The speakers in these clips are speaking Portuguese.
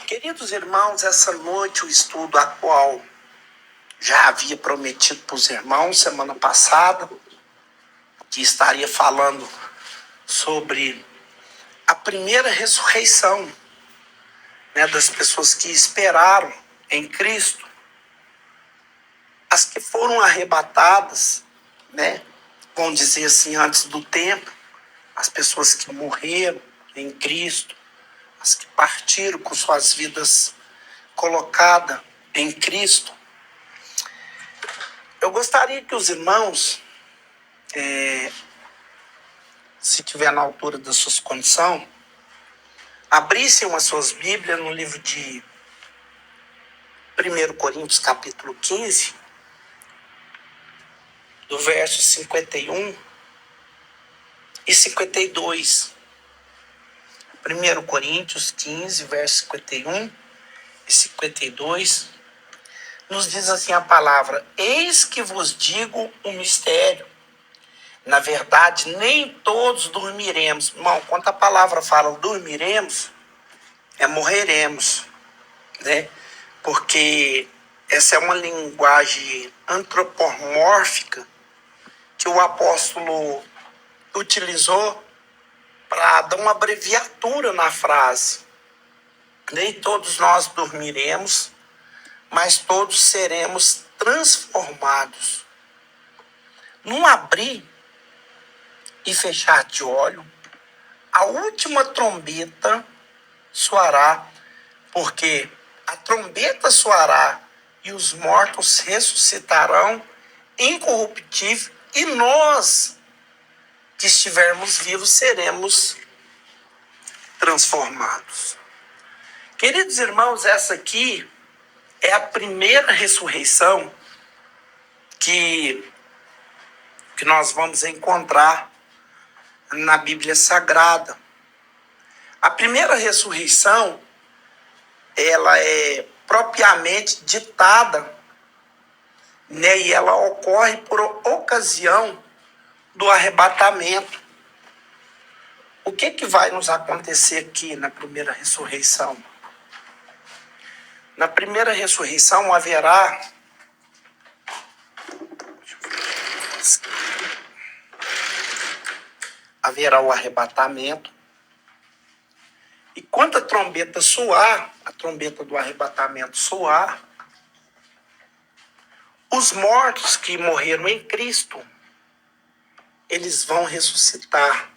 Queridos irmãos, essa noite o estudo a qual já havia prometido para os irmãos semana passada, que estaria falando sobre a primeira ressurreição, das pessoas que esperaram em Cristo, as que foram arrebatadas, vamos dizer assim, antes do tempo, as pessoas que morreram em Cristo, as que partiram com suas vidas colocadas em Cristo. Eu gostaria que os irmãos, se tiver na altura das suas condições, abrissem as suas Bíblias no livro de 1 Coríntios, capítulo 15, do verso 51 e 52. 1 Coríntios 15, verso 51 e 52, nos diz assim a palavra: eis que vos digo um mistério. Na verdade, nem todos dormiremos. Irmão, quando a palavra fala dormiremos, morreremos, Porque essa é uma linguagem antropomórfica que o apóstolo utilizou para dar uma abreviatura na frase. Nem todos nós dormiremos, mas todos seremos transformados. Num abrir e fechar de olho, a última trombeta soará, porque a trombeta soará e os mortos ressuscitarão incorruptível, e nós que estivermos vivos seremos transformados. Queridos irmãos, essa aqui é a primeira ressurreição que nós vamos encontrar na Bíblia Sagrada. A primeira ressurreição, ela é propriamente ditada, e ela ocorre por ocasião do arrebatamento. O que vai nos acontecer aqui na primeira ressurreição? Na primeira ressurreição haverá o arrebatamento. E quando a trombeta soar, a trombeta do arrebatamento soar, os mortos que morreram em Cristo, eles vão ressuscitar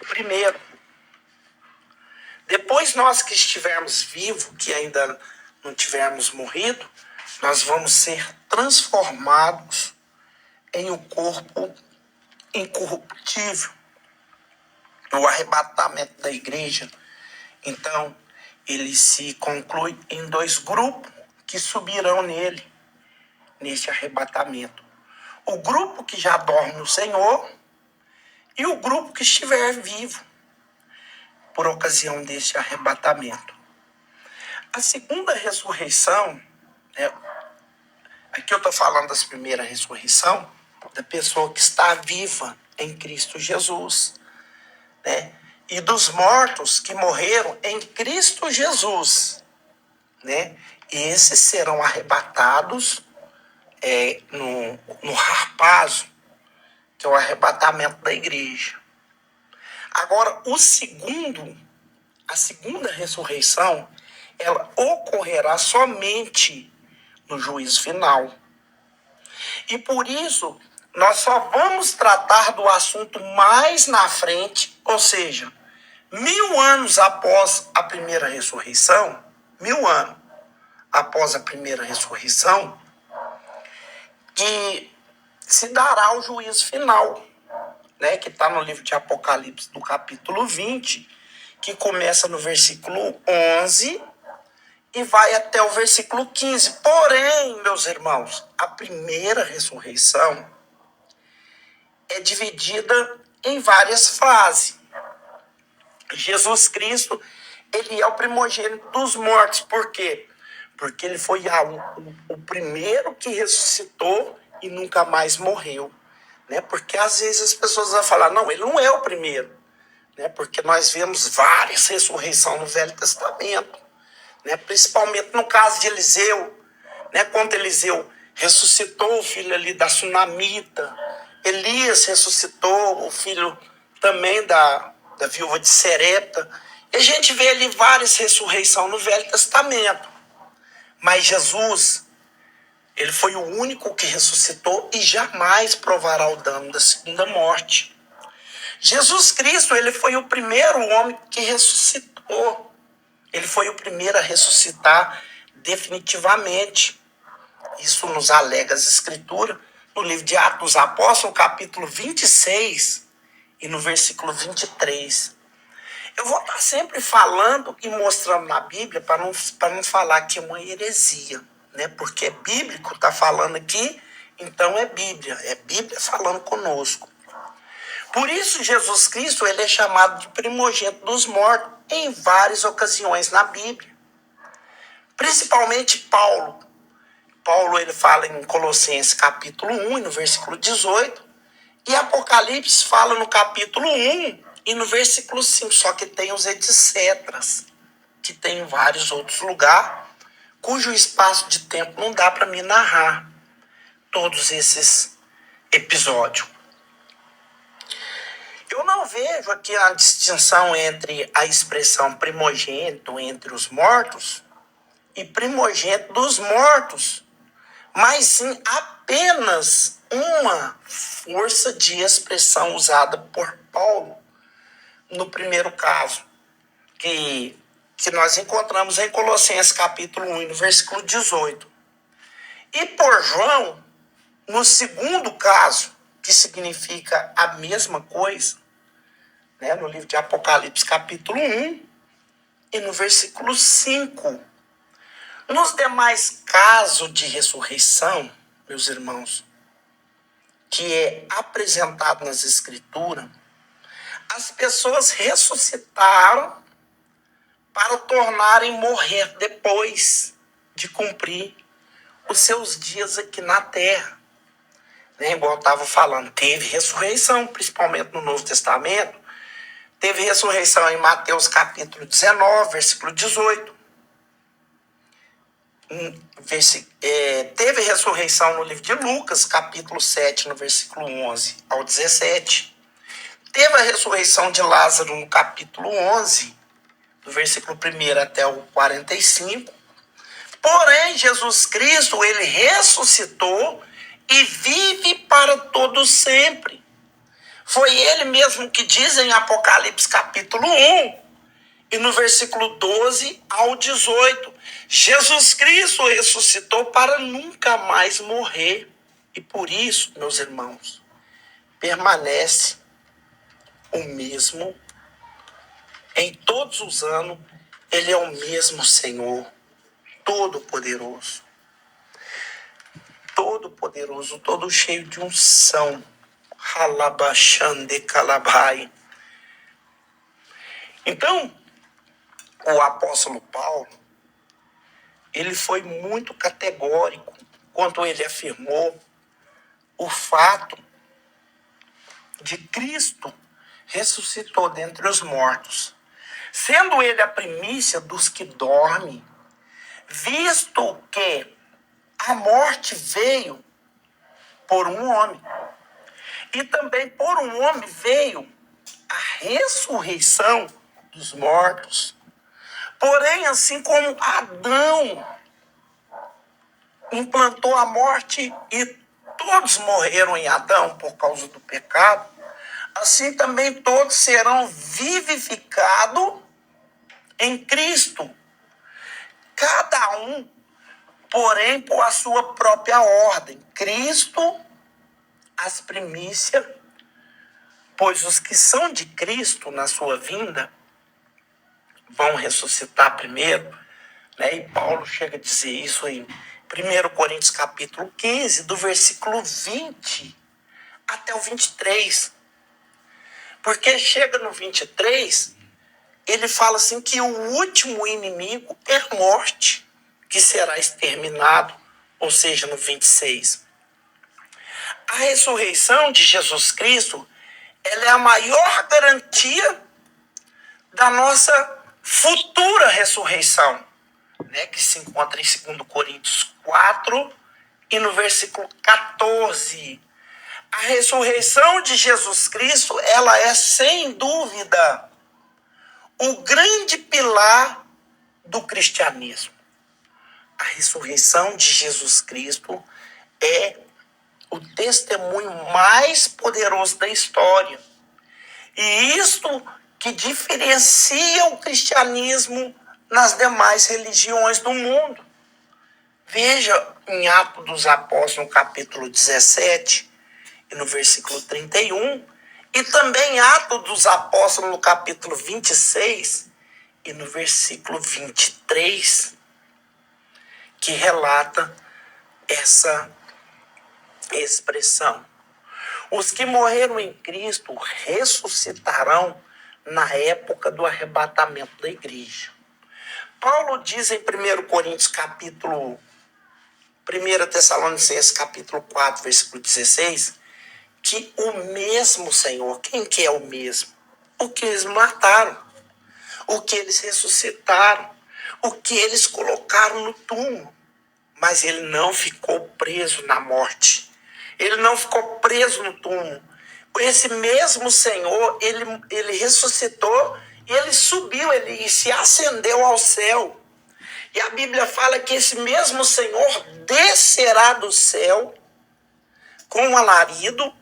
primeiro. Depois, nós que estivermos vivos, que ainda não tivermos morrido, nós vamos ser transformados em um corpo incorruptível. O arrebatamento da igreja, então, ele se conclui em 2 grupos que subirão neste arrebatamento. O grupo que já dorme no Senhor e o grupo que estiver vivo por ocasião deste arrebatamento. A segunda ressurreição, aqui eu estou falando das primeiras ressurreição, da pessoa que está viva em Cristo Jesus, e dos mortos que morreram em Cristo Jesus, E esses serão arrebatados no harpazo, que é o arrebatamento da igreja. Agora, a segunda ressurreição, ela ocorrerá somente no juízo final. E por isso, nós só vamos tratar do assunto mais na frente, ou seja, 1000 anos após a primeira ressurreição, 1000 anos após a primeira ressurreição, que se dará o juízo final, que está no livro de Apocalipse, do capítulo 20, que começa no versículo 11 e vai até o versículo 15. Porém, meus irmãos, a primeira ressurreição é dividida em várias fases. Jesus Cristo, ele é o primogênito dos mortos. Por quê? Porque ele foi o primeiro que ressuscitou e nunca mais morreu. Porque às vezes as pessoas vão falar, não, ele não é o primeiro. né? Porque nós vemos várias ressurreições no Velho Testamento, né? Principalmente no caso de Eliseu, né? Quando Eliseu ressuscitou o filho ali da sunamita, Elias ressuscitou o filho também da viúva de Serepta. E a gente vê ali várias ressurreições no Velho Testamento. Mas Jesus, ele foi o único que ressuscitou e jamais provará o dano da segunda morte. Jesus Cristo, ele foi o primeiro homem que ressuscitou. Ele foi o primeiro a ressuscitar definitivamente. Isso nos alega as Escrituras, no livro de Atos dos Apóstolos, capítulo 26 e no versículo 23. Eu vou estar sempre falando e mostrando na Bíblia para não falar que é uma heresia, né? Porque é bíblico, está falando aqui, então é Bíblia falando conosco. Por isso, Jesus Cristo, ele é chamado de primogênito dos mortos em várias ocasiões na Bíblia. Principalmente Paulo. Paulo, ele fala em Colossenses capítulo 1, no versículo 18, e Apocalipse fala no capítulo 1 e no versículo 5, só que tem os etcéteras, que tem em vários outros lugares, cujo espaço de tempo não dá para me narrar todos esses episódios. Eu não vejo aqui a distinção entre a expressão primogênito entre os mortos e primogênito dos mortos, mas sim apenas uma força de expressão usada por Paulo no primeiro caso, que nós encontramos em Colossenses capítulo 1, no versículo 18. E por João, no segundo caso, que significa a mesma coisa, né, no livro de Apocalipse capítulo 1 e no versículo 5. Nos demais casos de ressurreição, meus irmãos, que é apresentado nas Escrituras, as pessoas ressuscitaram para tornarem morrer depois de cumprir os seus dias aqui na terra. Né? Igual eu estava falando, teve ressurreição, principalmente no Novo Testamento. Teve ressurreição em Mateus capítulo 19, versículo 18. Teve ressurreição no livro de Lucas, capítulo 7, no versículo 11 ao 17. Teve a ressurreição de Lázaro no capítulo 11, do versículo 1 até o 45. Porém, Jesus Cristo, ele ressuscitou e vive para todo sempre. Foi ele mesmo que diz em Apocalipse capítulo 1, e no versículo 12 ao 18, Jesus Cristo ressuscitou para nunca mais morrer. E por isso, meus irmãos, permanece o mesmo em todos os anos. Ele é o mesmo Senhor, todo-poderoso, todo cheio de unção. Halabashande Kalabai. Então, o apóstolo Paulo, ele foi muito categórico quando ele afirmou o fato de Cristo ressuscitou dentre os mortos, sendo ele a primícia dos que dormem, visto que a morte veio por um homem, e também por um homem veio a ressurreição dos mortos. Porém, assim como Adão implantou a morte e todos morreram em Adão por causa do pecado, assim também todos serão vivificados em Cristo. Cada um, porém, por a sua própria ordem. Cristo, as primícias, pois os que são de Cristo na sua vinda vão ressuscitar primeiro, né? E Paulo chega a dizer isso em 1 Coríntios capítulo 15, do versículo 20 até o 23. Porque chega no 23, ele fala assim que o último inimigo é a morte, que será exterminado, ou seja, no 26. A ressurreição de Jesus Cristo, ela é a maior garantia da nossa futura ressurreição, né, que se encontra em 2 Coríntios 4 e no versículo 14. A ressurreição de Jesus Cristo, ela é sem dúvida o grande pilar do cristianismo. A ressurreição de Jesus Cristo é o testemunho mais poderoso da história. E isto que diferencia o cristianismo nas demais religiões do mundo. Veja em Atos dos Apóstolos, no capítulo 17, e no versículo 31, e também Atos dos Apóstolos, no capítulo 26, e no versículo 23, que relata essa expressão. Os que morreram em Cristo ressuscitarão na época do arrebatamento da igreja. Paulo diz em 1 Coríntios capítulo 1 Tessalonicenses capítulo 4, versículo 16, que o mesmo Senhor, quem que é o mesmo? O que eles mataram, o que eles ressuscitaram, o que eles colocaram no túmulo. Mas ele não ficou preso na morte. Ele não ficou preso no túmulo. Esse mesmo Senhor, ele ressuscitou e ele subiu, ele se ascendeu ao céu. E a Bíblia fala que esse mesmo Senhor descerá do céu com alarido,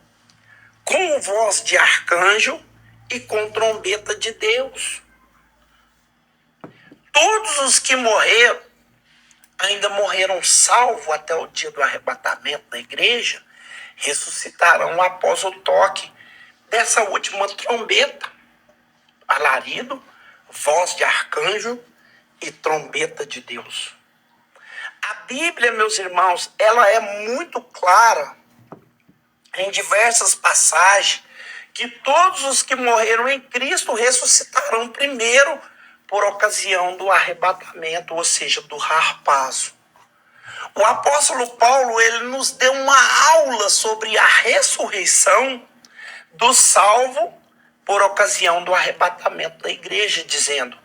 com voz de arcanjo e com trombeta de Deus. Todos os que morreram, ainda morreram salvos até o dia do arrebatamento da igreja, ressuscitarão após o toque dessa última trombeta, alarido, voz de arcanjo e trombeta de Deus. A Bíblia, meus irmãos, ela é muito clara em diversas passagens que todos os que morreram em Cristo ressuscitarão primeiro por ocasião do arrebatamento, ou seja, do harpazo. O apóstolo Paulo, ele nos deu uma aula sobre a ressurreição do salvo por ocasião do arrebatamento da igreja, dizendo: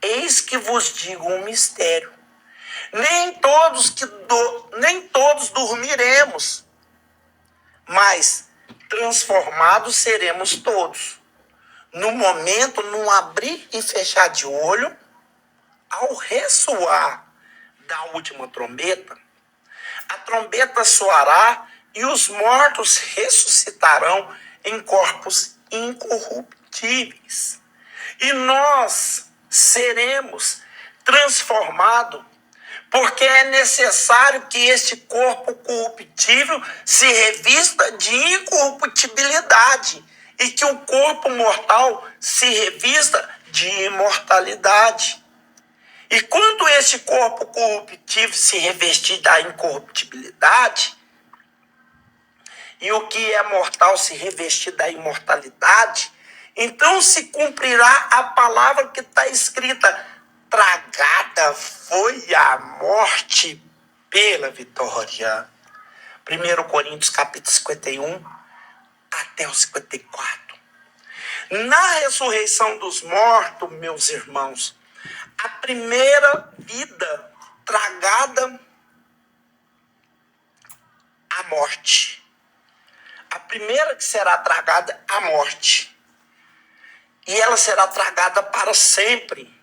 eis que vos digo um mistério. Nem todos dormiremos, mas transformados seremos todos. No momento, num abrir e fechar de olho, ao ressoar da última trombeta, a trombeta soará e os mortos ressuscitarão em corpos incorruptíveis. E nós seremos transformados, porque é necessário que este corpo corruptível se revista de incorruptibilidade e que o corpo mortal se revista de imortalidade. E quando este corpo corruptível se revestir da incorruptibilidade, e o que é mortal se revestir da imortalidade, então se cumprirá a palavra que está escrita: tragada foi a morte pela vitória. 1 Coríntios capítulo 51 até o 54. Na ressurreição dos mortos, meus irmãos, a primeira vida tragada à morte. A primeira que será tragada à morte. E ela será tragada para sempre.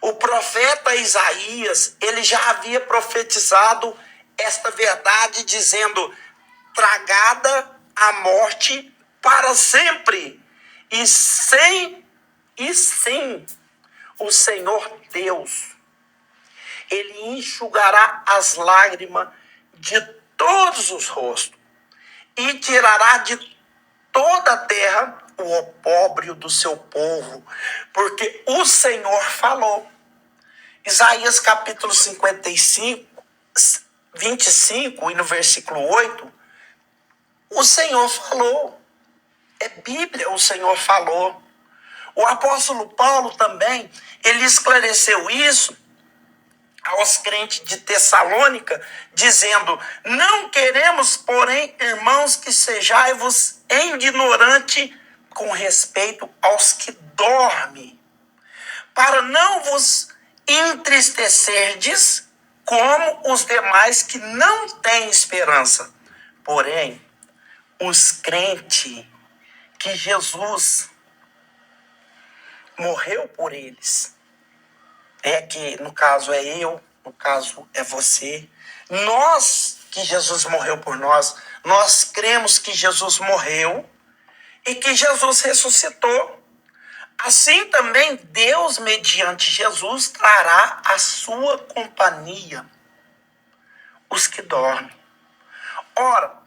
O profeta Isaías, ele já havia profetizado esta verdade, dizendo: tragada a morte para sempre. E sim, o Senhor Deus, ele enxugará as lágrimas de todos os rostos e tirará de toda a terra o opróbrio do seu povo, porque o Senhor falou. Isaías capítulo 55, 25 e no versículo 8, o Senhor falou. É Bíblia, o Senhor falou. O apóstolo Paulo também, ele esclareceu isso aos crentes de Tessalônica, dizendo: não queremos, porém, irmãos, que sejais-vos ignorantes com respeito aos que dorme, para não vos entristecerdes como os demais que não têm esperança. Porém, os crentes que Jesus morreu por eles, que no caso é eu, no caso é você, nós que Jesus morreu por nós, nós cremos que Jesus morreu e que Jesus ressuscitou. Assim também Deus, mediante Jesus, trará a sua companhia os que dormem. Ora,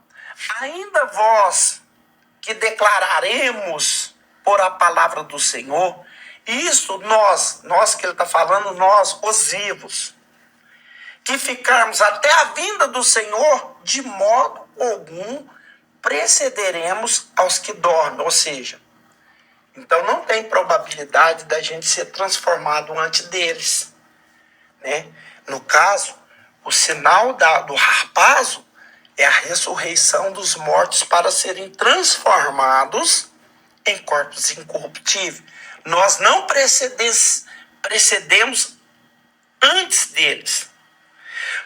ainda vós que declararemos por a palavra do Senhor, isso nós que ele está falando, nós, os vivos, que ficarmos até a vinda do Senhor, de modo algum precederemos aos que dormem. Ou seja, então não tem probabilidade da gente ser transformado antes deles, né? No caso, o sinal do harpazo é a ressurreição dos mortos para serem transformados em corpos incorruptíveis. Nós não precedemos antes deles.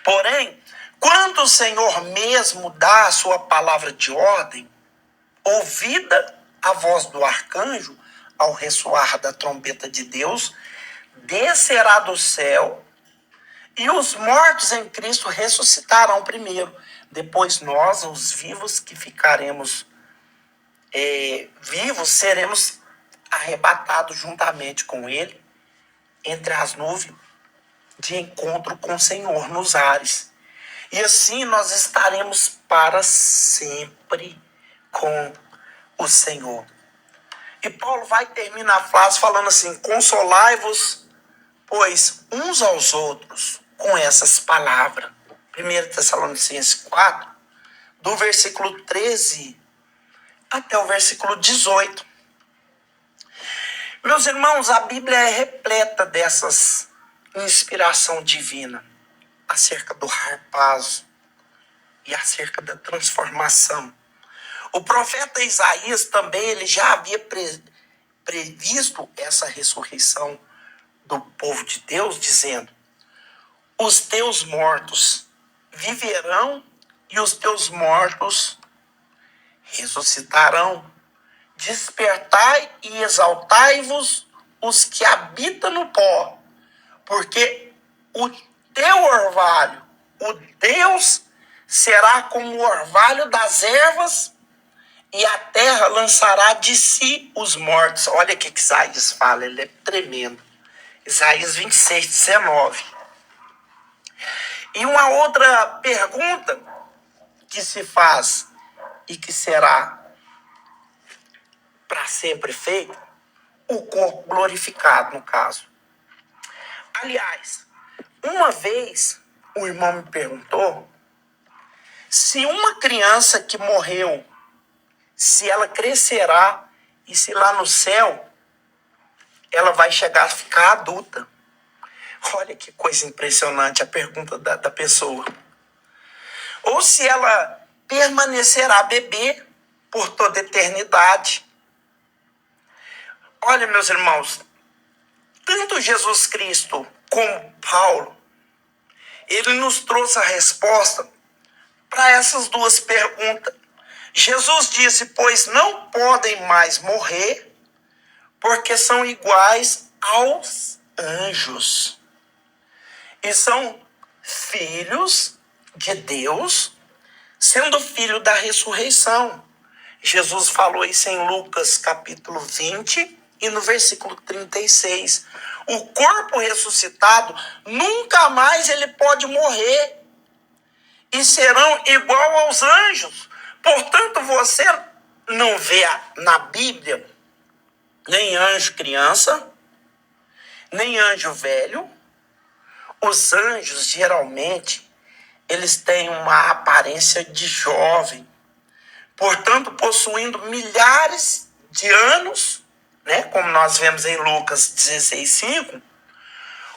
Porém, quando o Senhor mesmo dá a sua palavra de ordem, ouvida a voz do arcanjo, ao ressoar da trombeta de Deus, descerá do céu e os mortos em Cristo ressuscitarão primeiro. Depois nós, os vivos que ficaremos vivos, seremos arrebatados juntamente com ele entre as nuvens de encontro com o Senhor nos ares. E assim nós estaremos para sempre com o Senhor. E Paulo vai terminar a frase falando assim: consolai-vos, pois, uns aos outros com essas palavras. 1 Tessalonicenses 4, do versículo 13 até o versículo 18. Meus irmãos, a Bíblia é repleta dessas inspiração divina acerca do harpazo e acerca da transformação. O profeta Isaías também ele já havia previsto essa ressurreição do povo de Deus, dizendo: os teus mortos viverão e os teus mortos ressuscitarão. Despertai e exaltai-vos os que habitam no pó, porque o teu orvalho, o Deus, será como o orvalho das ervas, e a terra lançará de si os mortos. Olha o que Isaías fala, ele é tremendo. Isaías 26, 19. E uma outra pergunta que se faz e que será para sempre feita: o corpo glorificado, no caso. Aliás, uma vez o irmão me perguntou se uma criança que morreu, se ela crescerá e se lá no céu ela vai chegar a ficar adulta. Olha que coisa impressionante a pergunta da pessoa. Ou se ela permanecerá bebê por toda a eternidade. Olha, meus irmãos, tanto Jesus Cristo como Paulo, ele nos trouxe a resposta para essas duas perguntas. Jesus disse: pois não podem mais morrer, porque são iguais aos anjos. E são filhos de Deus, sendo filho da ressurreição. Jesus falou isso em Lucas capítulo 20 e no versículo 36. O corpo ressuscitado nunca mais ele pode morrer e serão igual aos anjos. Portanto, você não vê na Bíblia nem anjo criança, nem anjo velho. Os anjos, geralmente, eles têm uma aparência de jovem, portanto, possuindo milhares de anos, né? Como nós vemos em Lucas 16:5.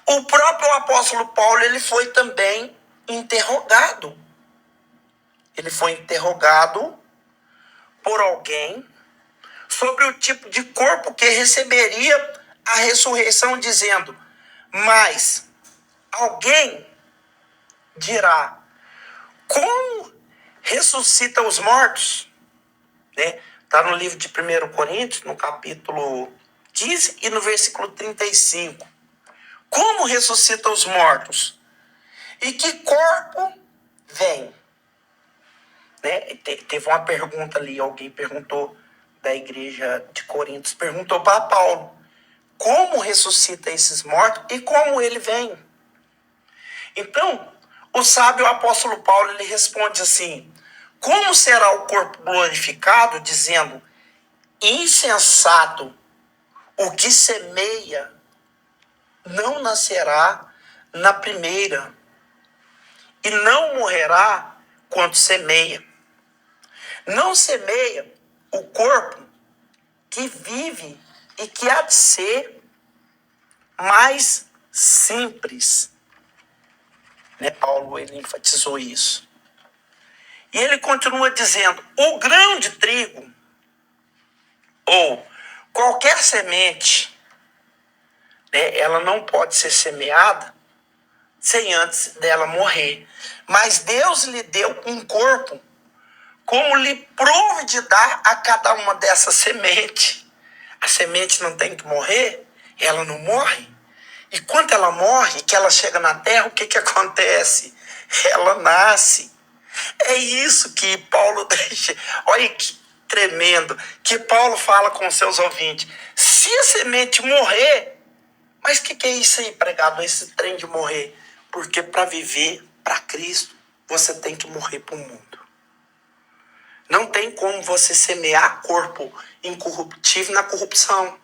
O próprio apóstolo Paulo, ele foi também interrogado. Ele foi interrogado por alguém sobre o tipo de corpo que receberia a ressurreição, dizendo: mas alguém dirá, como ressuscita os mortos? Né? Está no livro de 1 Coríntios, no capítulo 15 e no versículo 35. Como ressuscita os mortos? E que corpo vem? Né? Teve uma pergunta ali, alguém perguntou da igreja de Coríntios, perguntou para Paulo, como ressuscita esses mortos e como ele vem? Então, o sábio apóstolo Paulo, ele responde assim, como será o corpo glorificado, dizendo, insensato, o que semeia não nascerá na primeira, e não morrerá quando semeia. Não semeia o corpo que vive e que há de ser mais simples. Né? Paulo, ele enfatizou isso. E ele continua dizendo, o grão de trigo ou qualquer semente, né, ela não pode ser semeada sem antes dela morrer. Mas Deus lhe deu um corpo, como lhe prouve de dar a cada uma dessas sementes. A semente não tem que morrer, ela não morre. E quando ela morre, que ela chega na terra, o que acontece? Ela nasce. É isso que Paulo deixa. Olha que tremendo, que Paulo fala com seus ouvintes. Se a semente morrer, mas o que é isso aí, pregado, esse trem de morrer? Porque para viver para Cristo, você tem que morrer para o mundo. Não tem como você semear corpo incorruptível na corrupção.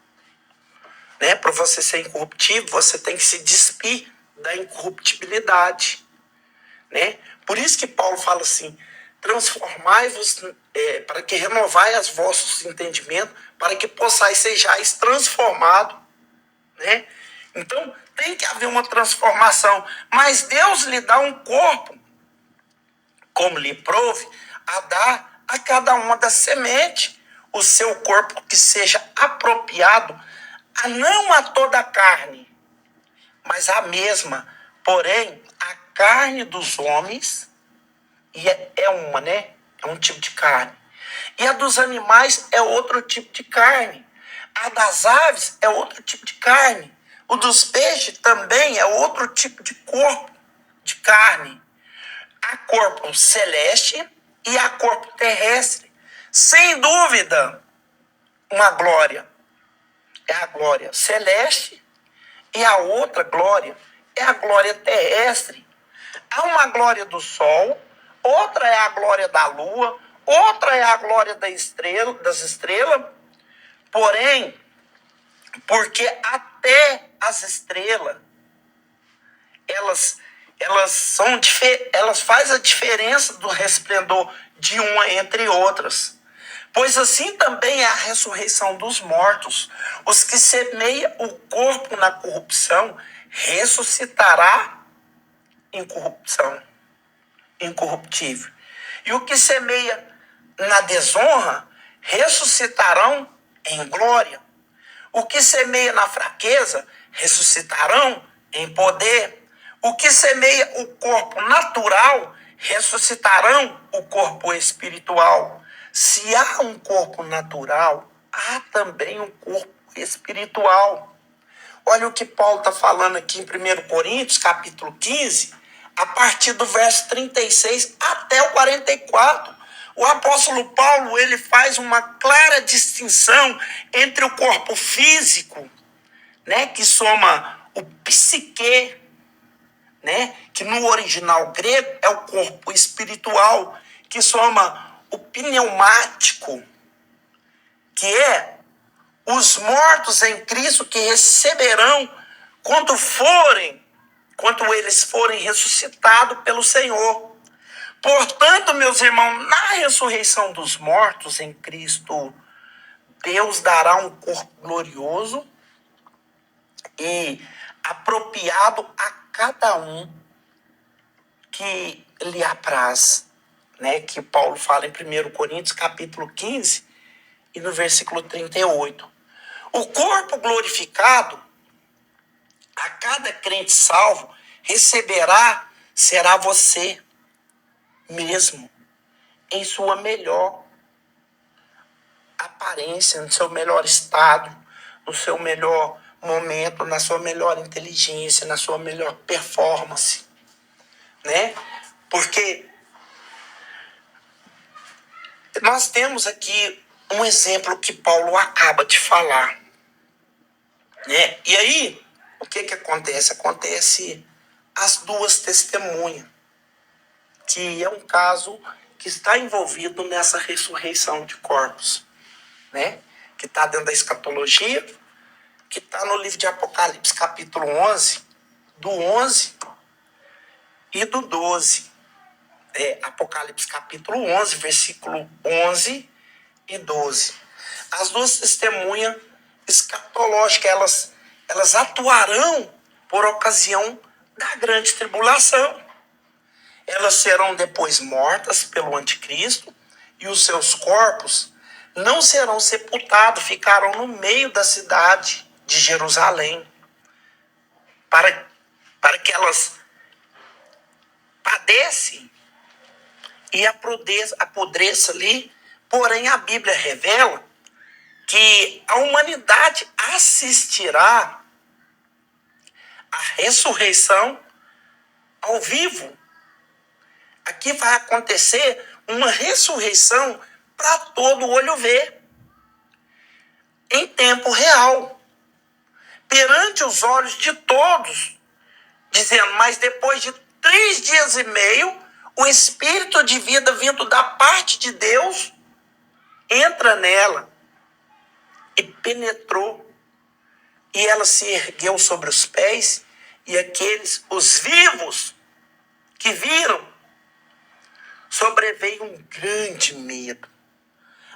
Né? Para você ser incorruptível, você tem que se despir da incorruptibilidade. Né? Por isso que Paulo fala assim, transformai-vos, para que renovai os vossos entendimentos, para que possais sejais transformados. Né? Então, tem que haver uma transformação. Mas Deus lhe dá um corpo, como lhe prouve, a dar a cada uma das sementes o seu corpo que seja apropriado, não a toda a carne, mas a mesma. Porém, a carne dos homens é uma, né? É um tipo de carne. E a dos animais é outro tipo de carne. A das aves é outro tipo de carne. O dos peixes também é outro tipo de corpo, de carne. Há corpo celeste e há corpo terrestre. Sem dúvida, uma glória é a glória celeste e a outra glória é a glória terrestre. Há uma glória do sol, outra é a glória da lua, outra é a glória das estrelas. Porém, porque até as estrelas, elas fazem a diferença do resplendor de uma entre outras. Pois assim também é a ressurreição dos mortos. Os que semeiam o corpo na corrupção, ressuscitará em corrupção, incorruptível. E o que semeia na desonra, ressuscitarão em glória. O que semeia na fraqueza, ressuscitarão em poder. O que semeia o corpo natural, ressuscitarão o corpo espiritual. Se há um corpo natural, há também um corpo espiritual. Olha o que Paulo está falando aqui em 1 Coríntios, capítulo 15, a partir do verso 36 até o 44. O apóstolo Paulo, ele faz uma clara distinção entre o corpo físico, né, que soma o psique, né, que no original grego é o corpo espiritual, que soma o pneumático, que é os mortos em Cristo que receberão quando eles forem ressuscitados pelo Senhor. Portanto, meus irmãos, na ressurreição dos mortos em Cristo, Deus dará um corpo glorioso e apropriado a cada um que lhe apraz, né? Que Paulo fala em 1 Coríntios, capítulo 15 e no versículo 38. O corpo glorificado, a cada crente salvo, receberá, será você mesmo, em sua melhor aparência, no seu melhor estado, no seu melhor momento, na sua melhor inteligência, na sua melhor performance, né? Porque nós temos aqui um exemplo que Paulo acaba de falar, né? E aí, o que acontece? Acontece as duas testemunhas, que é um caso que está envolvido nessa ressurreição de corpos, né? Que está dentro da escatologia, que está no livro de Apocalipse, capítulo 11, do 11 e do 12. Apocalipse, capítulo 11, versículo 11 e 12. As duas testemunhas escatológicas, elas atuarão por ocasião da grande tribulação. Elas serão depois mortas pelo anticristo e os seus corpos não serão sepultados, ficarão no meio da cidade de Jerusalém, para que elas padecem e apodreça ali. Porém, a Bíblia revela que a humanidade assistirá à ressurreição ao vivo. Aqui vai acontecer uma ressurreição para todo olho ver, em tempo real, perante os olhos de todos, dizendo: mas depois de 3 dias e meio, o Espírito de vida vindo da parte de Deus entra nela e penetrou, e ela se ergueu sobre os pés, e os vivos que viram, sobreveio um grande medo.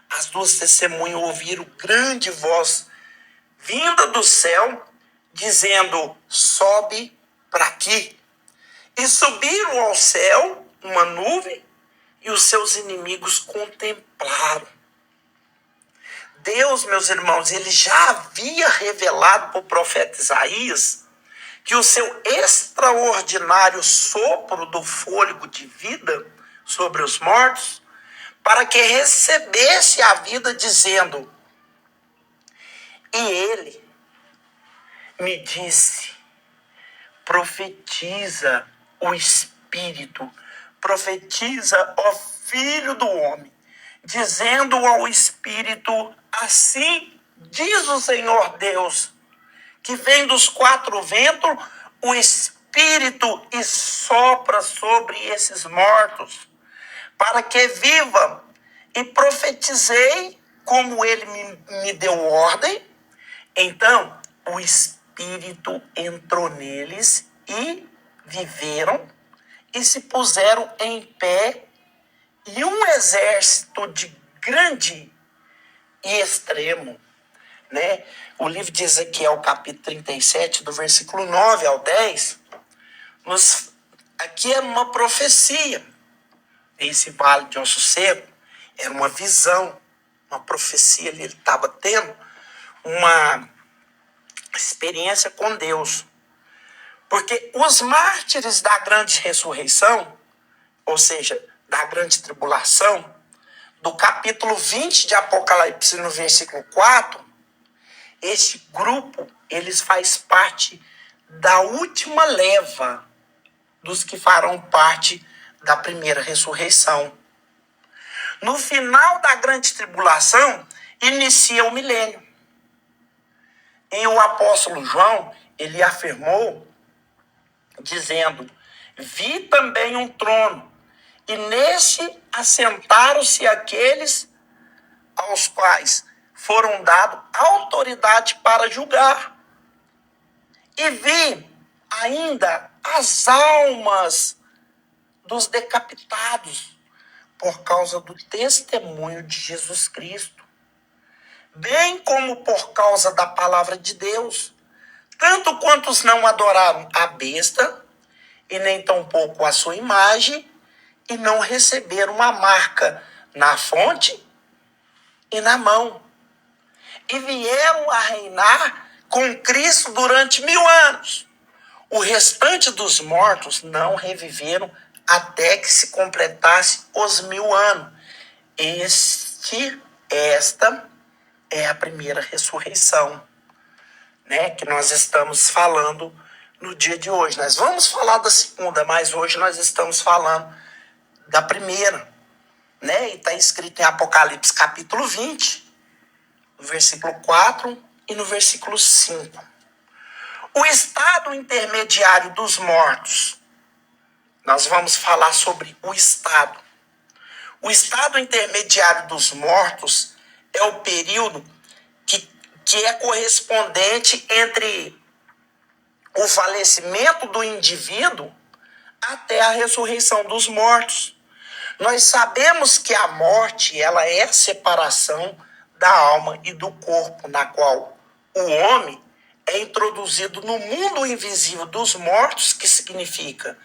As duas testemunhas ouviram grande voz vinda do céu, dizendo: sobe para aqui. E subiram ao céu uma nuvem, e os seus inimigos contemplaram. Deus, meus irmãos, ele já havia revelado para o profeta Isaías que o seu extraordinário sopro do fôlego de vida sobre os mortos, para que recebesse a vida, dizendo: e ele me disse, profetiza o Espírito, profetiza, ó Filho do homem, dizendo ao Espírito: assim diz o Senhor Deus, que vem dos 4 ventos, o Espírito, e sopra sobre esses mortos, para que vivam. E profetizei como ele me deu ordem. Então o Espírito entrou neles e viveram e se puseram em pé, e um exército de grande e extremo, né? O livro de Ezequiel, capítulo 37, do versículo 9 ao 10, aqui é uma profecia. Esse vale de Osso Seco era uma visão, uma profecia. Ele estava tendo uma experiência com Deus. Porque os mártires da grande ressurreição, ou seja, da grande tribulação, do capítulo 20 de Apocalipse, no versículo 4, esse grupo, eles faz parte da última leva dos que farão parte da primeira ressurreição. No final da grande tribulação, inicia o milênio. E o apóstolo João, ele afirmou, dizendo: vi também um trono, e neste assentaram-se aqueles aos quais foram dados autoridade para julgar. E vi ainda as almas dos decapitados por causa do testemunho de Jesus Cristo, bem como por causa da palavra de Deus, tanto quantos não adoraram a besta, e nem tampouco a sua imagem, e não receberam uma marca na fronte e na mão, e vieram a reinar com Cristo durante 1000 anos. O restante dos mortos não reviveram até que se completasse os 1000 anos. Esta é a primeira ressurreição, né, que nós estamos falando no dia de hoje. Nós vamos falar da segunda, mas hoje nós estamos falando da primeira, né? E está escrito em Apocalipse capítulo 20, no versículo 4 e no versículo 5. O estado intermediário dos mortos. Nós vamos falar sobre o estado. O estado intermediário dos mortos é o período que é correspondente entre o falecimento do indivíduo até a ressurreição dos mortos. Nós sabemos que a morte, ela é a separação da alma e do corpo, na qual o homem é introduzido no mundo invisível dos mortos, que significa,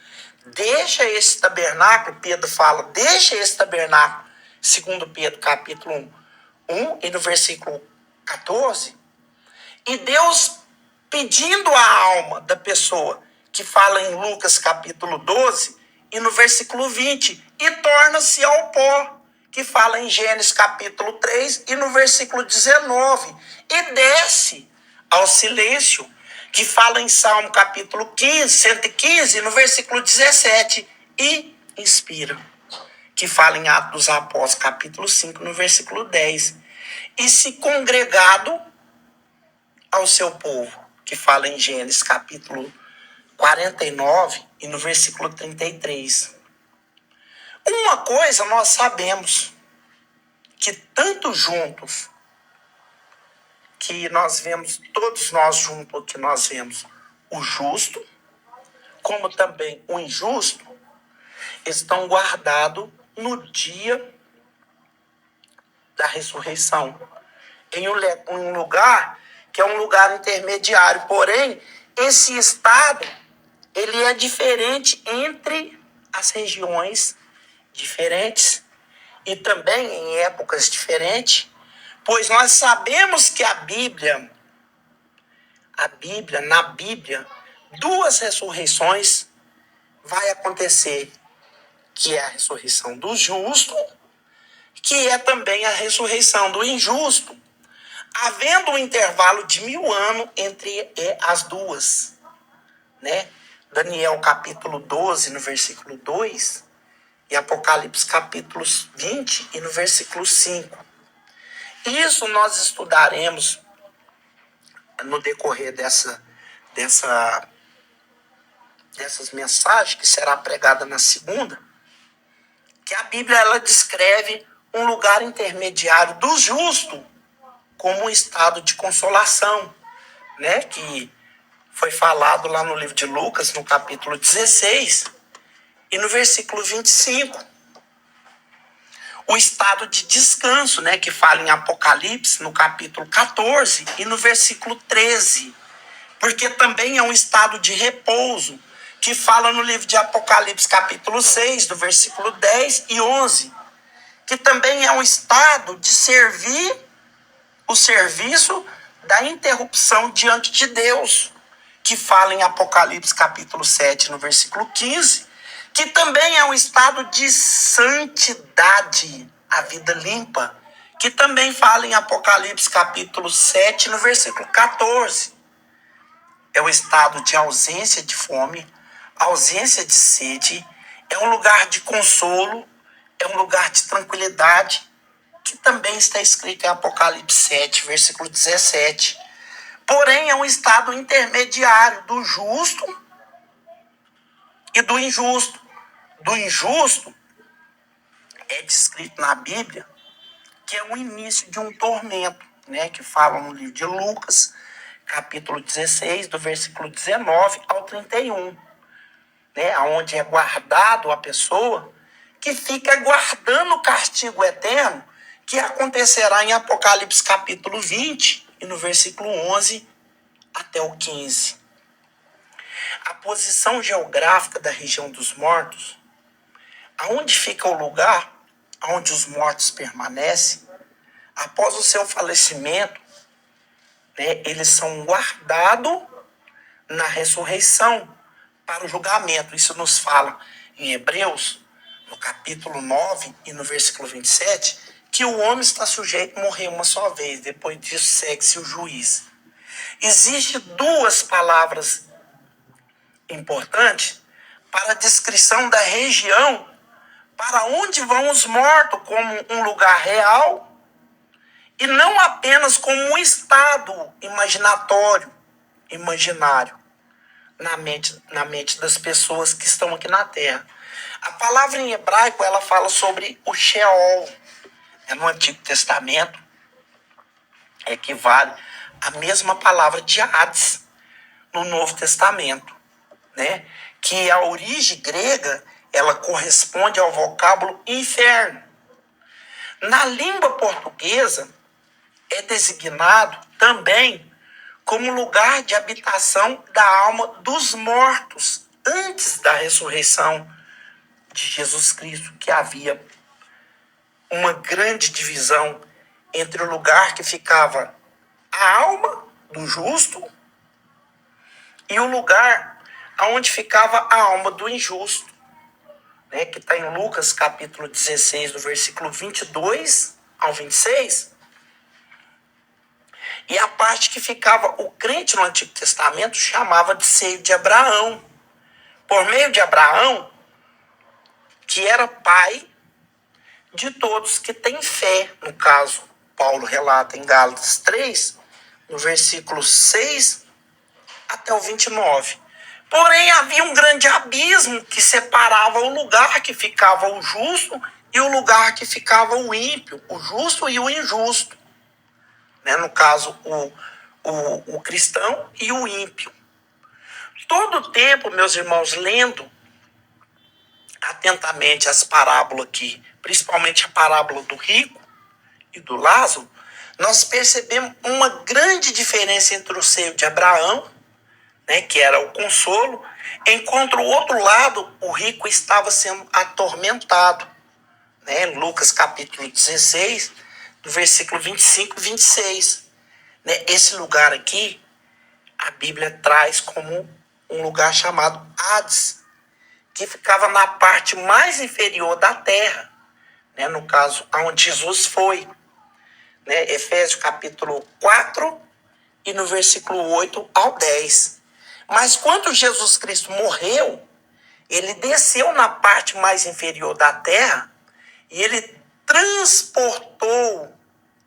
deixa esse tabernáculo, Pedro fala, deixa esse tabernáculo, segundo Pedro capítulo 1 e no versículo 14, e Deus pedindo a alma da pessoa, que fala em Lucas capítulo 12 e no versículo 20, e torna-se ao pó, que fala em Gênesis capítulo 3 e no versículo 19, e desce ao silêncio, que fala em Salmo capítulo 15, 115, no versículo 17, e inspira, que fala em Atos dos Apóstolos capítulo 5, no versículo 10, e se congregado ao seu povo, que fala em Gênesis capítulo 49 e no versículo 33. Uma coisa nós sabemos, que tanto juntos, que nós vemos, todos nós juntos, que nós vemos o justo, como também o injusto, estão guardados no dia da ressurreição, em um lugar que é um lugar intermediário. Porém, esse estado, ele é diferente entre as regiões diferentes e também em épocas diferentes, pois nós sabemos que na Bíblia, 2 ressurreições vai acontecer, que é a ressurreição do justo, que é também a ressurreição do injusto, havendo um intervalo de 1000 anos entre as duas, né? Daniel capítulo 12, no versículo 2, e Apocalipse capítulo 20 e no versículo 5. Isso nós estudaremos no decorrer dessas mensagens, que será pregada na segunda, que a Bíblia ela descreve um lugar intermediário do justo como um estado de consolação, né? Que foi falado lá no livro de Lucas, no capítulo 16 e no versículo 25. O estado de descanso, né, que fala em Apocalipse, no capítulo 14 e no versículo 13. Porque também é um estado de repouso, que fala no livro de Apocalipse, capítulo 6, do versículo 10 e 11. Que também é um estado de servir o serviço da interrupção diante de Deus, que fala em Apocalipse, capítulo 7, no versículo 15. Que também é um estado de santidade, a vida limpa, que também fala em Apocalipse capítulo 7, no versículo 14. É o estado de ausência de fome, ausência de sede, é um lugar de consolo, é um lugar de tranquilidade, que também está escrito em Apocalipse 7, versículo 17. Porém, é um estado intermediário do justo e do injusto. Do injusto é descrito na Bíblia que é o início de um tormento, né, que fala no livro de Lucas, capítulo 16, do versículo 19 ao 31, né, onde é guardado a pessoa que fica aguardando o castigo eterno, que acontecerá em Apocalipse capítulo 20 e no versículo 11 até o 15. A posição geográfica da região dos mortos, aonde fica o lugar onde os mortos permanecem, após o seu falecimento, né, eles são guardados na ressurreição para o julgamento. Isso nos fala em Hebreus, no capítulo 9 e no versículo 27, que o homem está sujeito a morrer uma só vez, depois disso segue-se o juiz. Existem duas palavras importantes para a descrição da região para onde vão os mortos, como um lugar real e não apenas como um estado imaginário na mente das pessoas que estão aqui na Terra. A palavra em hebraico, ela fala sobre o Sheol. No Antigo Testamento, equivale à mesma palavra de Hades no Novo Testamento, né? Que a origem grega, ela corresponde ao vocábulo inferno. Na língua portuguesa, é designado também como lugar de habitação da alma dos mortos antes da ressurreição de Jesus Cristo, que havia uma grande divisão entre o lugar que ficava a alma do justo e o lugar onde ficava a alma do injusto, né, que está em Lucas capítulo 16, do versículo 22 ao 26. E a parte que ficava o crente no Antigo Testamento chamava de seio de Abraão. Por meio de Abraão, que era pai de todos que têm fé. No caso, Paulo relata em Gálatas 3, no versículo 6 até o 29. Porém, havia um grande abismo que separava o lugar que ficava o justo e o lugar que ficava o ímpio, o justo e o injusto. Né? No caso, o cristão e o ímpio. Todo o tempo, meus irmãos, lendo atentamente as parábolas aqui, principalmente a parábola do rico e do Lázaro, nós percebemos uma grande diferença entre o seio de Abraão, né, que era o consolo, enquanto o outro lado, o rico estava sendo atormentado. Né? Lucas capítulo 16, do versículo 25 e 26. Né? Esse lugar aqui, a Bíblia traz como um lugar chamado Hades, que ficava na parte mais inferior da terra, né? No caso, aonde Jesus foi. Né? Efésios capítulo 4 e no versículo 8 ao 10. Mas quando Jesus Cristo morreu, ele desceu na parte mais inferior da terra e ele transportou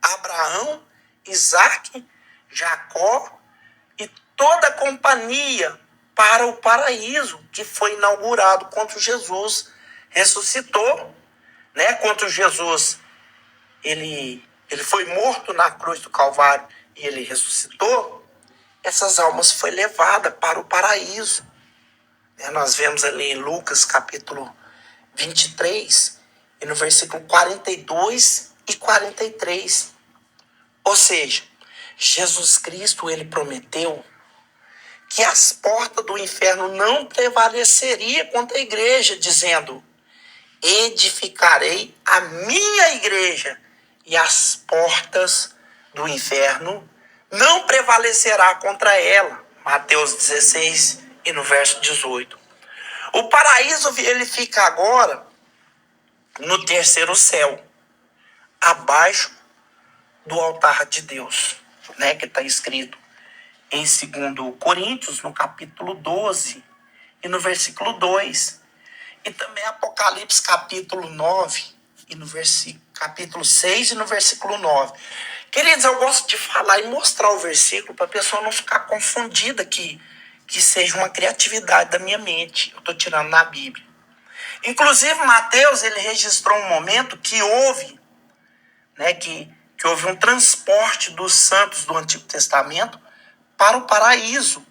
Abraão, Isaque, Jacó e toda a companhia para o paraíso que foi inaugurado quando Jesus ressuscitou, né? Quando Jesus ele foi morto na cruz do Calvário e ele ressuscitou, essas almas foram levadas para o paraíso. Nós vemos ali em Lucas capítulo 23 e no versículo 42 e 43. Ou seja, Jesus Cristo, ele prometeu que as portas do inferno não prevaleceriam contra a igreja, dizendo: edificarei a minha igreja e as portas do inferno não prevalecerá contra ela. Mateus 16 e no verso 18. O paraíso, ele fica agora no terceiro céu, abaixo do altar de Deus, né, que está escrito em 2 Coríntios, no capítulo 12 e no versículo 2. E também Apocalipse capítulo 9 e no capítulo 6 e no versículo 9. Queridos, eu gosto de falar e mostrar o versículo para a pessoa não ficar confundida que seja uma criatividade da minha mente. Eu estou tirando na Bíblia. Inclusive, Mateus, ele registrou um momento que houve, né, que houve um transporte dos santos do Antigo Testamento para o paraíso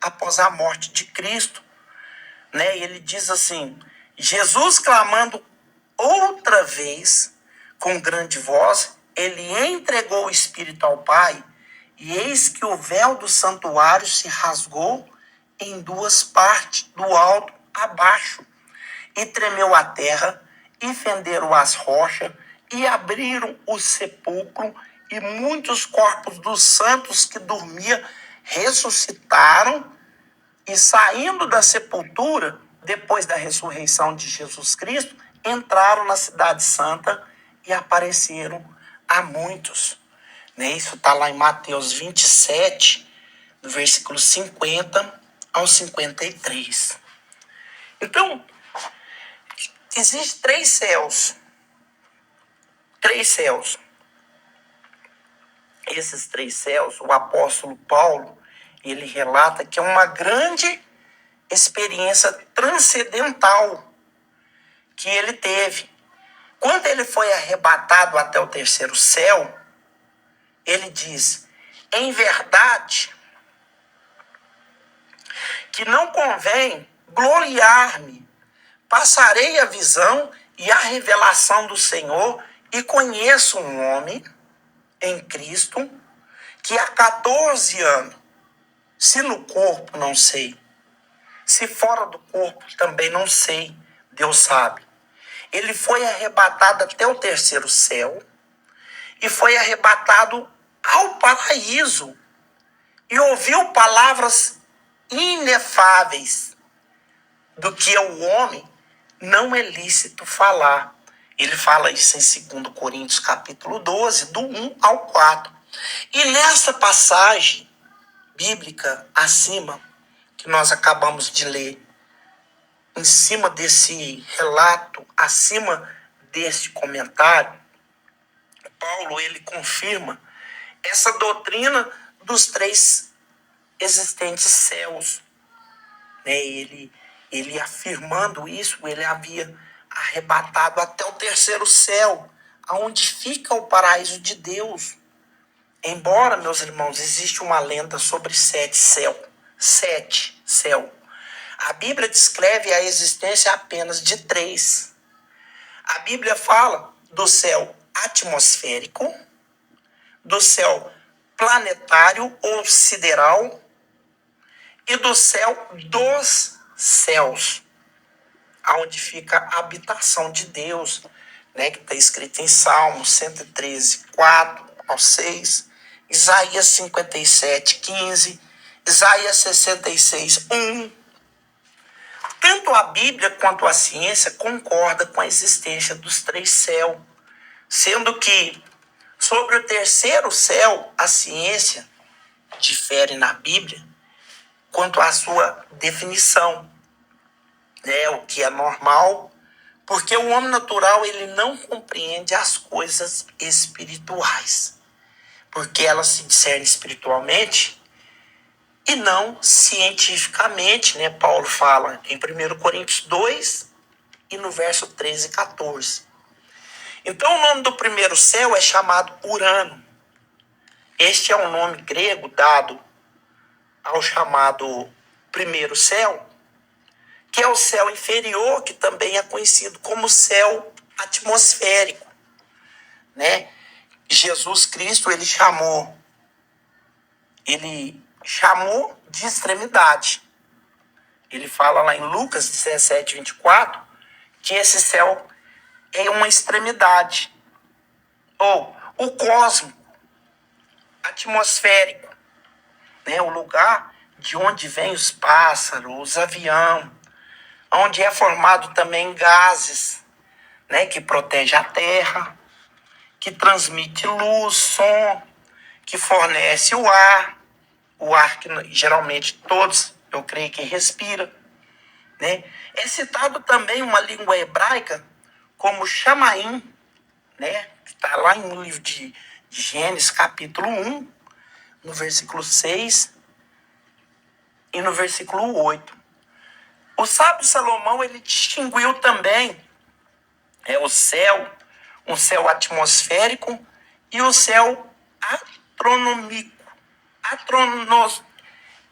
após a morte de Cristo. Né? Ele diz assim: Jesus clamando outra vez com grande voz, ele entregou o Espírito ao Pai, e eis que o véu do santuário se rasgou em duas partes, do alto a baixo, e tremeu a terra, e fenderam as rochas, e abriram o sepulcro, e muitos corpos dos santos que dormiam ressuscitaram e, saindo da sepultura, depois da ressurreição de Jesus Cristo, entraram na cidade santa e apareceram a muitos. Isso está lá em Mateus 27, do versículo 50 ao 53. Então, existem três céus. Três céus. Esses três céus, o apóstolo Paulo, ele relata que é uma grande experiência transcendental que ele teve. Quando ele foi arrebatado até o terceiro céu, ele diz: em verdade, que não convém gloriar-me, passarei a visão e a revelação do Senhor, e conheço um homem em Cristo que há 14 anos, se no corpo não sei, se fora do corpo também não sei, Deus sabe. Ele foi arrebatado até o terceiro céu e foi arrebatado ao paraíso e ouviu palavras inefáveis do que ao homem não é lícito falar. Ele fala isso em 2 Coríntios capítulo 12, do 1 ao 4. E nessa passagem bíblica acima, que nós acabamos de ler, em cima desse relato, acima desse comentário, Paulo, ele confirma essa doutrina dos três existentes céus. Ele afirmando isso, ele havia arrebatado até o terceiro céu, aonde fica o paraíso de Deus. Embora, meus irmãos, existe uma lenda sobre sete céus. A Bíblia descreve a existência apenas de três. A Bíblia fala do céu atmosférico, do céu planetário ou sideral e do céu dos céus, onde fica a habitação de Deus, que está escrito em Salmo 113, 4 ao 6, Isaías 57, 15, Isaías 66, 1. Tanto a Bíblia quanto a ciência concordam com a existência dos três céus, sendo que sobre o terceiro céu a ciência difere na Bíblia quanto à sua definição, o que é normal, porque o homem natural ele não compreende as coisas espirituais, porque elas se discernem espiritualmente e não cientificamente, Paulo fala em 1 Coríntios 2 e no verso 13 e 14. Então o nome do primeiro céu é chamado Urano. Este é o nome grego dado ao chamado primeiro céu, que é o céu inferior, que também é conhecido como céu atmosférico. Jesus Cristo, ele chamou de extremidade. Ele fala lá em Lucas 17, 24, que esse céu é uma extremidade. Ou o cosmo atmosférico, o lugar de onde vêm os pássaros, os aviões, onde é formado também gases, que protege a terra, que transmite luz, som, que fornece o ar que geralmente todos, eu creio que respira. É citado também uma língua hebraica como Chamaim, que está lá no livro de Gênesis, capítulo 1, no versículo 6 e no versículo 8. O sábio Salomão, ele distinguiu também um céu atmosférico e o céu astronômico,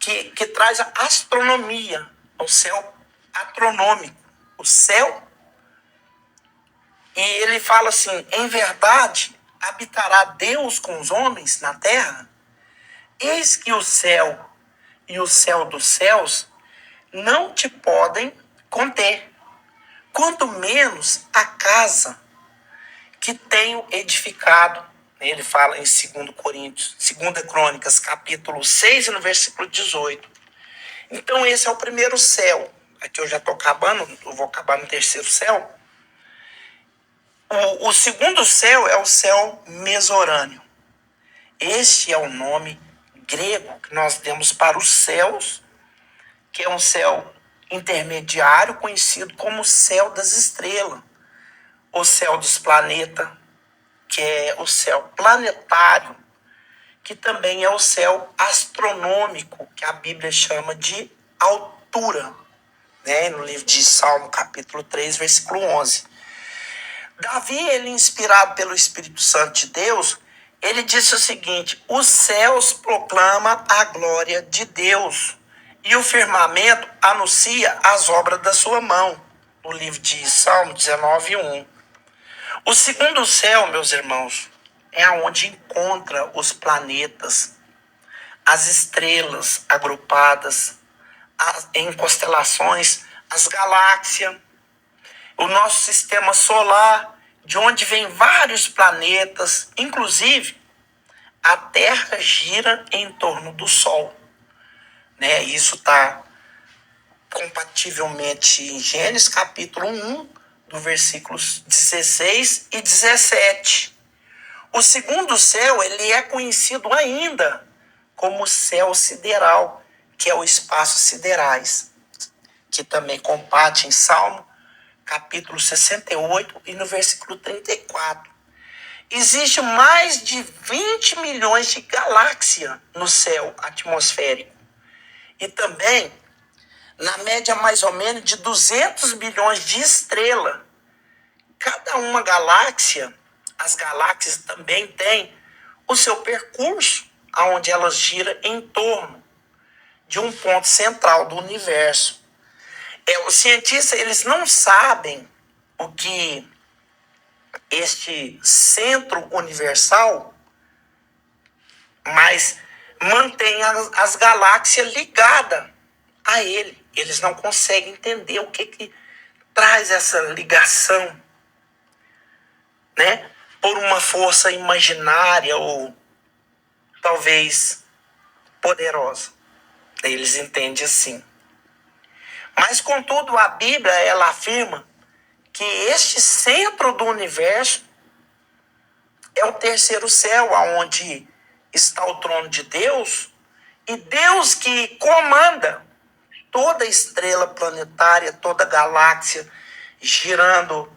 que traz a astronomia, o céu astronômico, o céu. E ele fala assim: em verdade, habitará Deus com os homens na terra? Eis que o céu e o céu dos céus não te podem conter, quanto menos a casa que tenho edificado Ele fala em 2 Crônicas, capítulo 6, no versículo 18. Então esse é o primeiro céu. Aqui eu já estou acabando, eu vou acabar no terceiro céu. O segundo céu é o céu mesorâneo. Este é o nome grego que nós demos para os céus, que é um céu intermediário conhecido como o céu das estrelas, o céu dos planetas, que é o céu planetário, que também é o céu astronômico, que a Bíblia chama de altura, né? No livro de Salmo, capítulo 3, versículo 11. Davi, ele inspirado pelo Espírito Santo de Deus, ele disse o seguinte: os céus proclamam a glória de Deus e o firmamento anuncia as obras da sua mão. No livro de Salmo 19, 1. O segundo céu, meus irmãos, é onde encontra os planetas, as estrelas agrupadas em constelações, as galáxias, o nosso sistema solar, de onde vem vários planetas, inclusive a Terra gira em torno do Sol, né? Isso está compativelmente em Gênesis capítulo 1, do versículos 16 e 17. O segundo céu, ele é conhecido ainda como céu sideral, que é o espaço siderais, que também comparte em Salmo capítulo 68 e no versículo 34. Existe mais de 20 milhões de galáxias no céu atmosférico. E também, na média mais ou menos de 200 bilhões de estrelas. Cada uma galáxia, as galáxias também têm o seu percurso, onde elas giram em torno de um ponto central do universo. Os cientistas, eles não sabem o que este centro universal, mas mantém as galáxias ligadas a ele. Eles não conseguem entender o que traz essa ligação, né? Por uma força imaginária ou talvez poderosa. Eles entendem assim. Mas, contudo, a Bíblia, ela afirma que este centro do universo é o terceiro céu, onde está o trono de Deus, e Deus que comanda toda estrela planetária, toda galáxia, girando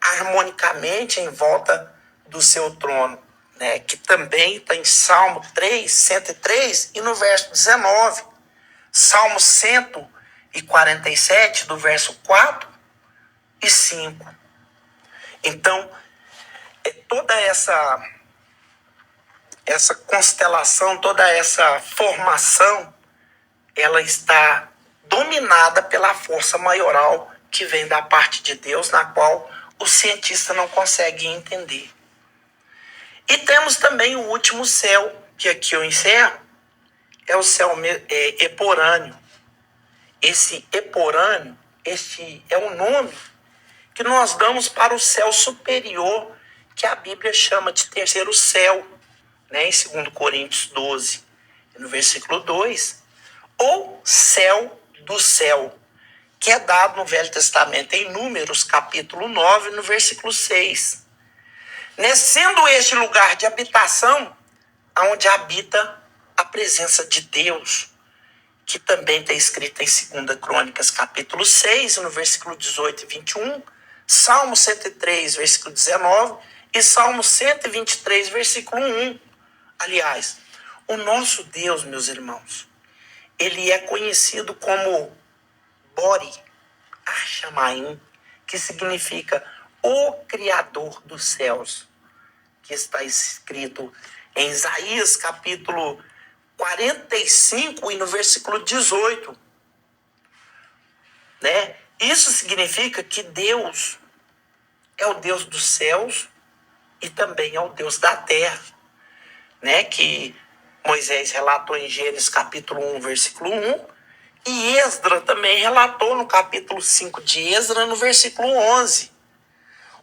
harmonicamente em volta do seu trono, né? Que também está em Salmo 3, 103 e no verso 19. Salmo 147, do verso 4 e 5. Então, toda essa constelação, toda essa formação, ela está dominada pela força maioral que vem da parte de Deus, na qual o cientista não consegue entender. E temos também o último céu, que aqui eu encerro, é o céu eporâneo. Esse eporâneo, este é o nome que nós damos para o céu superior, que a Bíblia chama de terceiro céu, né? Em 2 Coríntios 12, no versículo 2, ou céu do céu, que é dado no Velho Testamento em Números, capítulo 9, no versículo 6. Sendo este lugar de habitação, onde habita a presença de Deus, que também está escrita em 2 Crônicas, capítulo 6, no versículo 18 e 21, Salmo 103, versículo 19, e Salmo 123, versículo 1. Aliás, o nosso Deus, meus irmãos, ele é conhecido como Bori Achamaim, que significa o Criador dos céus, que está escrito em Isaías capítulo 45 e no versículo 18. Né? Isso significa que Deus é o Deus dos céus e também é o Deus da terra, né? Que Moisés relatou em Gênesis capítulo 1, versículo 1, e Esdra também relatou no capítulo 5 de Esdra, no versículo 11.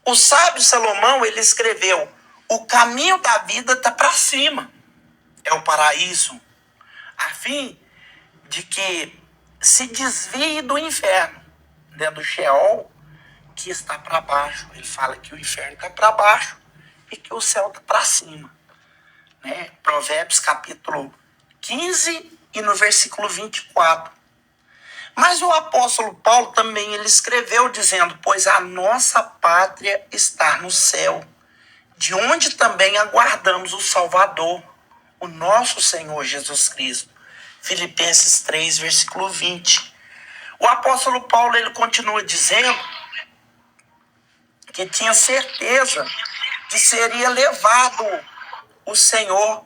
O sábio Salomão, ele escreveu: O caminho da vida está para cima. É o paraíso. A fim de que se desvie do inferno, né, do Sheol, que está para baixo. Ele fala que o inferno está para baixo e que o céu está para cima. Né? Provérbios capítulo 15 e no versículo 24. Mas o apóstolo Paulo também ele escreveu dizendo: pois a nossa pátria está no céu, de onde também aguardamos o Salvador, o nosso Senhor Jesus Cristo. Filipenses 3, versículo 20. O apóstolo Paulo ele continua dizendo que tinha certeza que seria levado o Senhor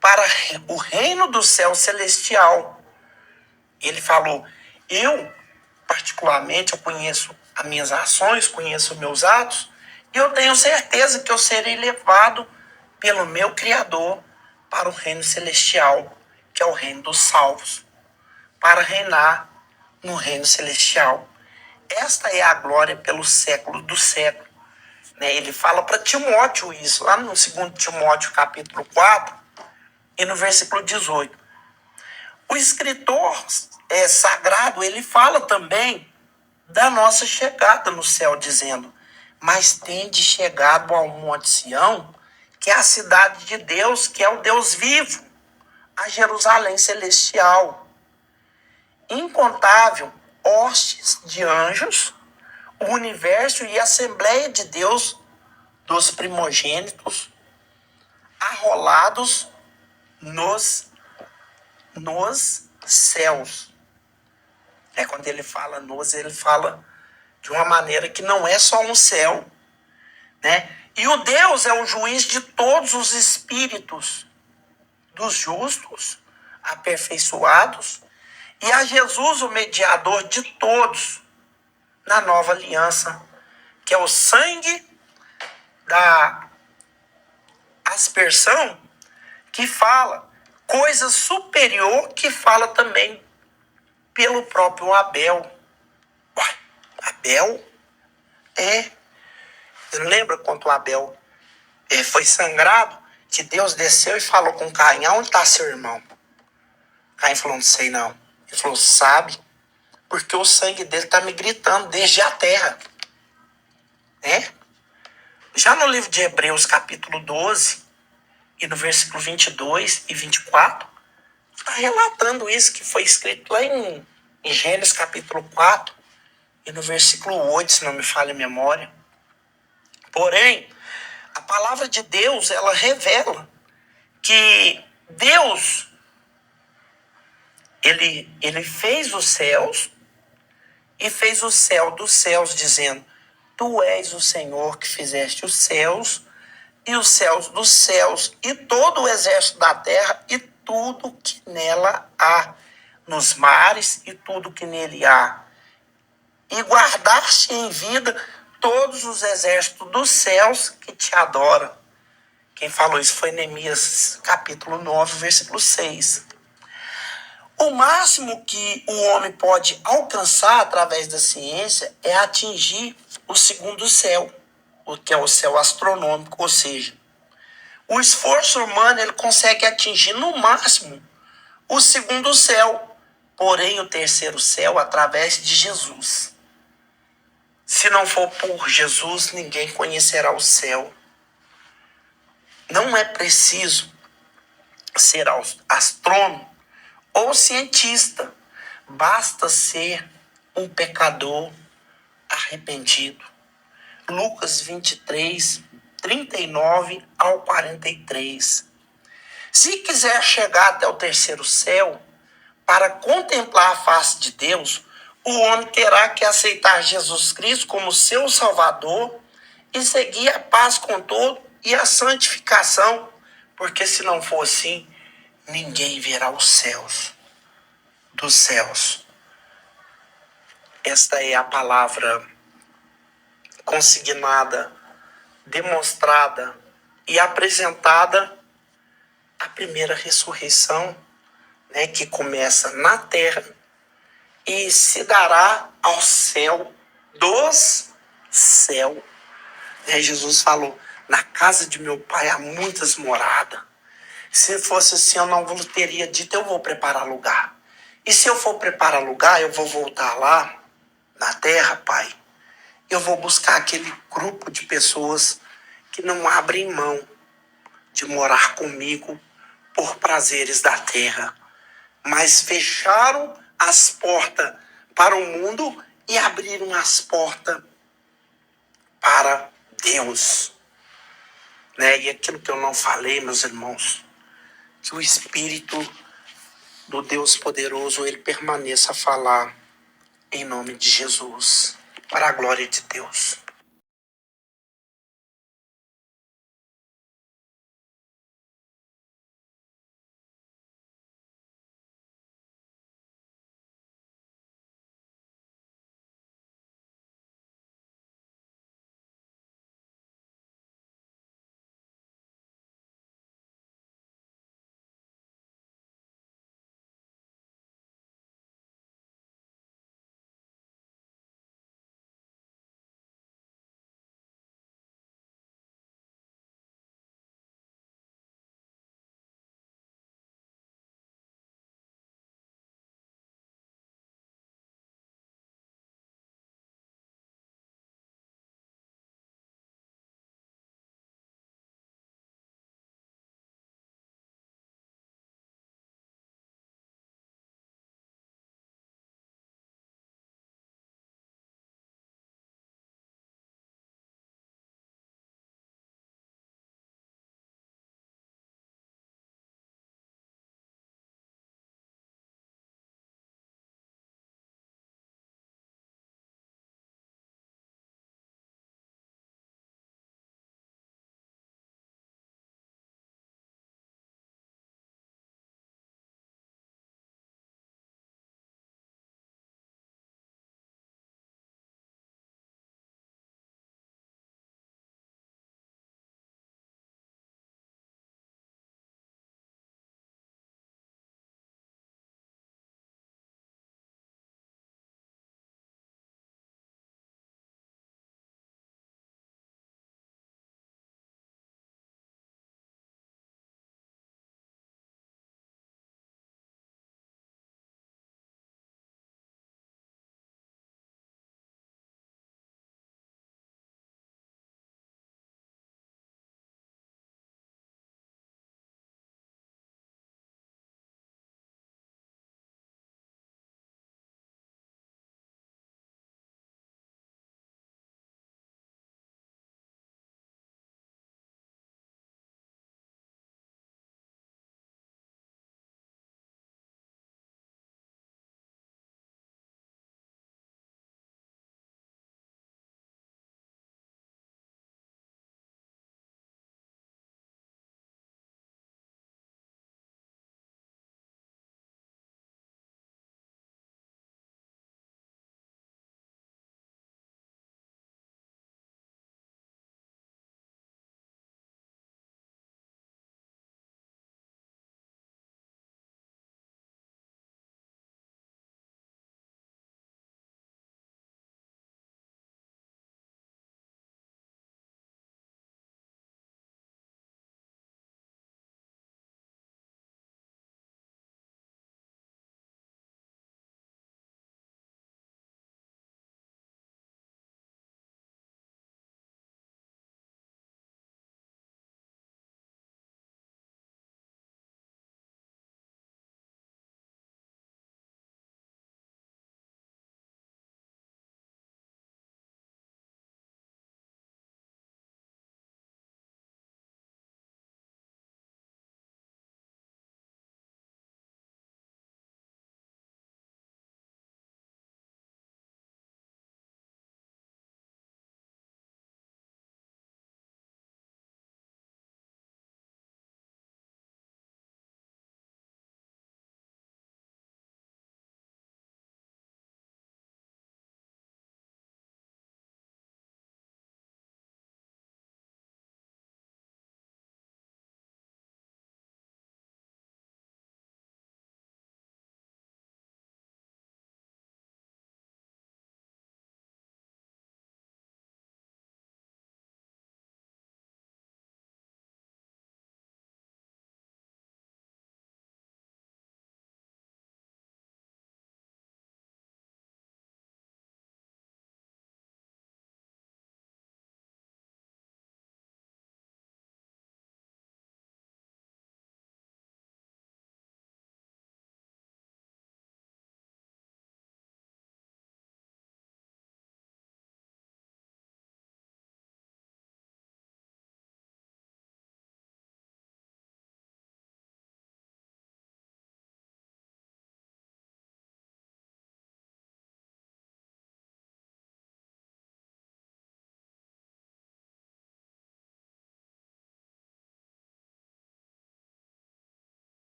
para o reino do céu celestial. Ele falou: eu, particularmente, eu conheço as minhas ações, conheço os meus atos, e eu tenho certeza que eu serei levado pelo meu Criador para o reino celestial, que é o reino dos salvos, para reinar no reino celestial. Esta é a glória pelo século do século. Né? Ele fala para Timóteo isso, lá no 2 Timóteo capítulo 4 e no versículo 18. O escritor sagrado, ele fala também da nossa chegada no céu, dizendo: mas tende chegado ao monte Sião, que é a cidade de Deus, que é o Deus vivo, a Jerusalém celestial, incontável hostes de anjos, o universo e a Assembleia de Deus dos primogênitos, arrolados nos céus. Quando ele fala nos, ele fala de uma maneira que não é só um céu, né? E o Deus é o juiz de todos os espíritos, dos justos, aperfeiçoados, e a Jesus, o mediador de todos, na nova aliança, que é o sangue da aspersão, que fala coisa superior, que fala também pelo próprio Abel. Uai, Abel lembra quando o Abel foi sangrado, que Deus desceu e falou com Caim: onde está seu irmão? Caim falou: não sei não. Ele falou: sabe, porque o sangue dele está me gritando desde a terra. Já no livro de Hebreus capítulo 12 e no versículo 22 e 24, está relatando isso que foi escrito lá em Gênesis capítulo 4 e no versículo 8, se não me falha a memória. Porém, a palavra de Deus, ela revela que Deus, ele fez os céus e fez o céu dos céus, dizendo: tu és o Senhor que fizeste os céus e os céus dos céus e todo o exército da terra e tudo que nela há, nos mares e tudo que nele há. E guardaste em vida todos os exércitos dos céus que te adoram. Quem falou isso foi Neemias capítulo 9, versículo 6. O máximo que o homem pode alcançar através da ciência é atingir o segundo céu, o que é o céu astronômico, ou seja, o esforço humano ele consegue atingir no máximo o segundo céu, porém o terceiro céu através de Jesus. Se não for por Jesus, ninguém conhecerá o céu. Não é preciso ser astrônomo ou cientista. Basta ser um pecador arrependido. Lucas 23, 39 ao 43. Se quiser chegar até o terceiro céu, para contemplar a face de Deus, o homem terá que aceitar Jesus Cristo como seu Salvador e seguir a paz com todo e a santificação, porque se não for assim, ninguém verá os céus dos céus. Esta é a palavra consignada, demonstrada e apresentada a primeira ressurreição, né, que começa na terra e se dará ao céu dos céus. Jesus falou: Na casa de meu pai há muitas moradas. Se fosse assim, eu não teria dito, eu vou preparar lugar. E se eu for preparar lugar, eu vou voltar lá, na terra, Pai. Eu vou buscar aquele grupo de pessoas que não abrem mão de morar comigo por prazeres da terra, mas fecharam as portas para o mundo e abriram as portas para Deus. Né? E aquilo que eu não falei, meus irmãos, que o Espírito do Deus poderoso, ele permaneça a falar em nome de Jesus, para a glória de Deus.